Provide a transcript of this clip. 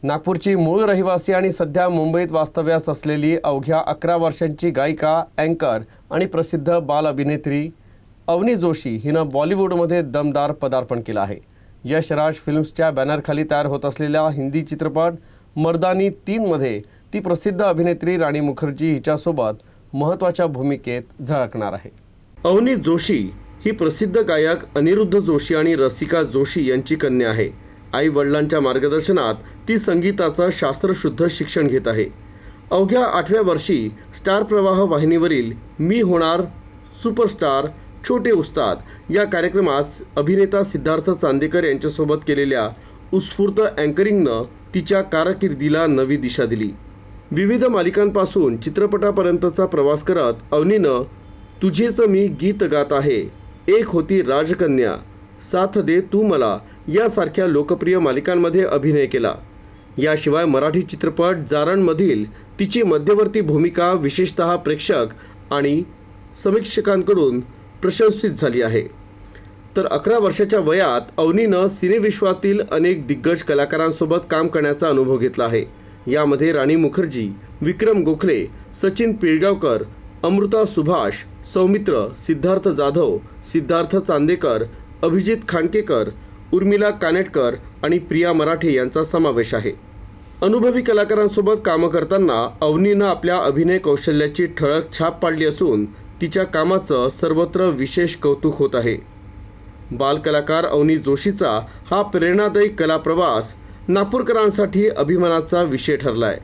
नागपूरची मूळ रहिवासी आणि सध्या मुंबईत वास्तव्यास असलेली अवघ्या 11 वर्षांची गायिका, अँकर आणि प्रसिद्ध बाल अभिनेत्री अवनी जोशी हिनं बॉलिवूडमध्ये दमदार पदार्पण केलं आहे. यश राज फिल्म्सच्या बॅनरखाली तयार होत असलेल्या हिंदी चित्रपट मर्दानी 3 मध्ये ती प्रसिद्ध अभिनेत्री राणी मुखर्जी हिच्यासोबत महत्त्वाच्या भूमिकेत झळकणार आहे. अवनी जोशी ही प्रसिद्ध गायक अनिरुद्ध जोशी आणि रसिका जोशी यांची कन्या आहे. आई वडिलांच्या मार्गदर्शनात ती संगीताचं शास्त्रशुद्ध शिक्षण घेत आहे. अवघ्या 8व्या वर्षी स्टार प्रवाह वाहिनीवरील मी होणार सुपरस्टार छोटे उस्ताद या कार्यक्रमात अभिनेता सिद्धार्थ चांदेकर यांच्यासोबत केलेल्या उत्स्फूर्त अँकरिंगनं तिच्या कारकिर्दीला नवी दिशा दिली. विविध मालिकांपासून चित्रपटापर्यंतचा प्रवास करत अवनीनं तुझेच मी गीत गात आहे, एक होती राजकन्या, साथ दे तू मला यासारख्या लोकप्रिय मालिकांमध्ये अभिनय केला. याशिवाय मराठी चित्रपट जारणमधील तिची मध्यवर्ती भूमिका विशेषतः प्रेक्षक आणि समीक्षकांकडून प्रशंसित झाली आहे. तर 11 वर्षाच्या वयात अवनीनं सिनेविश्वातील अनेक दिग्गज कलाकारांसोबत काम करण्याचा अनुभव घेतला आहे. यामध्ये राणी मुखर्जी, विक्रम गोखले, सचिन पिळगावकर, अमृता सुभाष, सौमित्र, सिद्धार्थ जाधव, सिद्धार्थ चांदेकर, अभिजित खांडकेकर, उर्मिला कानेटकर आणि प्रिया मराठे यांचा समावेश आहे. अनुभवी कलाकारांसोबत कामं करताना अवनीनं आपल्या अभिनय कौशल्याची ठळक छाप पाडली असून तिच्या कामाचं सर्वत्र विशेष कौतुक होत आहे. बालकलाकार अवनी जोशीचा हा प्रेरणादायी कलाप्रवास नागपूरकरांसाठी अभिमानाचा विषय ठरला आहे.